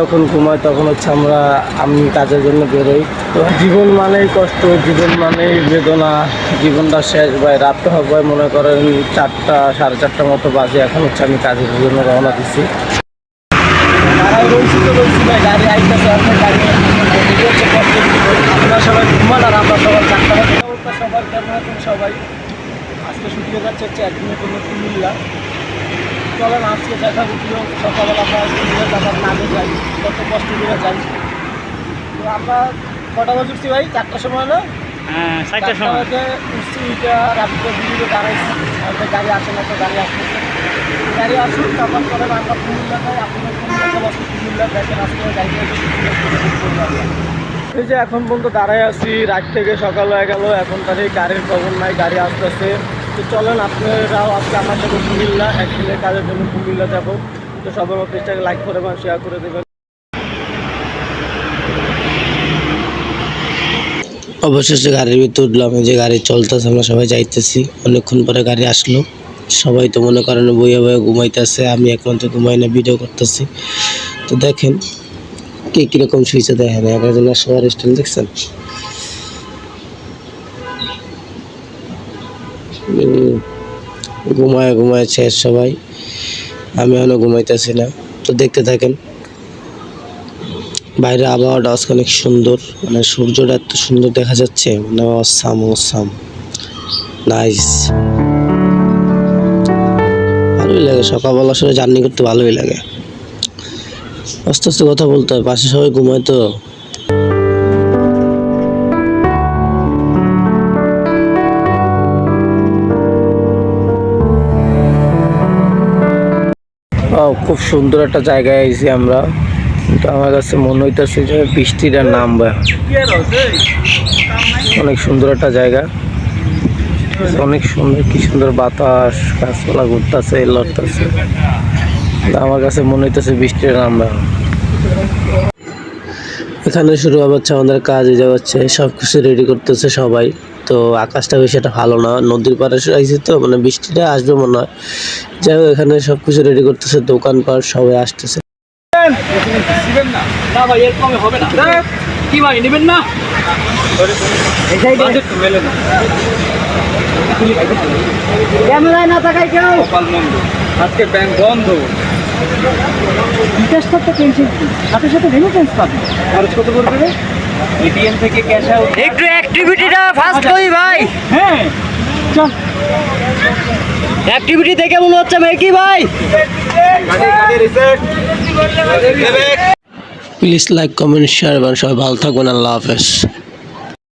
যখন ঘুমাই তখন হচ্ছে আমি কাজের জন্য বেরোই। তো জীবন মানেই কষ্ট, জীবন মানেই বেদনা, জীবনটা শেষ ভাই। রাত হবে মনে করেন 4টা 4:30 মতো বাজে। এখন হচ্ছে আমি কাজের জন্য রওনা দিচ্ছি। ভাই গাড়ি আইতেছে, আপনার গাড়ি হচ্ছে আপনারা সবাই ঘুমান আর আমরা সবাই 4টা বাজে। সবাই কেমন আছেন সবাই? আজকে ছুটিয়ে যাচ্ছে হচ্ছে একদিনের জন্য কুমিল্লা। চলেন আজকে দেখা ভিডিও। সকালবেলা আমরা আবার কাজে যাই, কত কষ্ট করে যাই। তো আমরা কটা বাজে উঠছি ভাই? 4টার সময় না? হ্যাঁ, 4টার সময় উঠছি। এটা রাত্রে ভিডিও দাঁড়াইছি, আমাদের গাড়ি আসে না, তো গাড়ি আসতেছে। গাড়ি আসুন, তারপর করেন আমরা কুমিল্লা যাই। আপনাদের কুমিল্লা বসে কুমিল্লা দেখেন আজকে গাড়ি এই যে এখন পর্যন্ত দাঁড়াই আছি। রাত থেকে সকাল হয়ে গেল, এখন তাদের গাড়ির খবর নাই, গাড়ি আসতেছে। তো চলেন আপনারাও আজকে আমার সাথে কুমিল্লা একদিনের কাজের জন্য কুমিল্লা যাবো। তো সবার পেজটাকে লাইক করে দেবেন, শেয়ার করে দেবেন। অবশেষে গাড়ির ভিতরে উঠলাম। এই যে গাড়ি চলতেছে, আমরা সবাই যাইতেছি। অনেকক্ষণ পরে গাড়ি আসলো। সবাই তো মনে করেন বইয়ে বইয়ে ঘুমাইতেছে, আমি একমাত্র ঘুমাই না, ভিডিও করতেছি। তো দেখেন কে কিরকম শুয়েছে, দেখেন একজন সবার স্টাইল দেখছেন। ঘুমায় ঘুমায় শেষ সবাই, আমি এখনো ঘুমাইতেছি না। তো দেখতে থাকেন। বাইরে আবহাওয়াটা আজকে অনেক সুন্দর, মানে সূর্যটা এত সুন্দর দেখা যাচ্ছে, মানে অসাম অসাম নাইস। ভালোই লাগে সকালবেলা আসলে জার্নি করতে, ভালোই লাগে। আস্তে আস্তে কথা বলতে হয়, পাশে সবাই ঘুমায় তো। খুব সুন্দর একটা জায়গায় আইছি আমরা। কিন্তু আমার কাছে মনে হইতেছে যে বৃষ্টিটা নামবে। অনেক সুন্দর একটা জায়গা, অনেক সুন্দর, কি সুন্দর বাতাস, গাছপালা ঘুরতেছে, লড়তেছে। আমার কাছে মনে হইতেছে বৃষ্টিটা নামবে। এখানে শুরু হচ্ছে আমাদের কাজ, হয়ে যাচ্ছে সব কিছু রেডি করতেছে সবাই। তো আকাশটা বেশি একটা ভালো না, নদীর পাড়ে আইছি তো, মানে বৃষ্টিটা আসবে মনে হয়। যাই হোক এখানে সব কিছু রেডি করতেছে, দোকানপাট সবাই আসতেছে। না ভাই, এর কমে হবে না। কি ভাই নেবেন না? ক্যামেরায় না তাকাই কেউ। আজকে ব্যাংক বন্ধ। বিকাশ করতে টেনশন কি, সাথে সাথে রেমিটেন্স পাবে। খরচ কত পড়বে? এটিএম থেকে ক্যাশ আউট। একটু অ্যাক্টিভিটিটা ফাস্ট করি ভাই। হ্যাঁ চল, অ্যাক্টিভিটি দেখে মনে হচ্ছে মেকি ভাই। প্লিজ লাইক কমেন্ট শেয়ার, সবাই ভালো থাকবেন। আল্লাহ হাফেজ।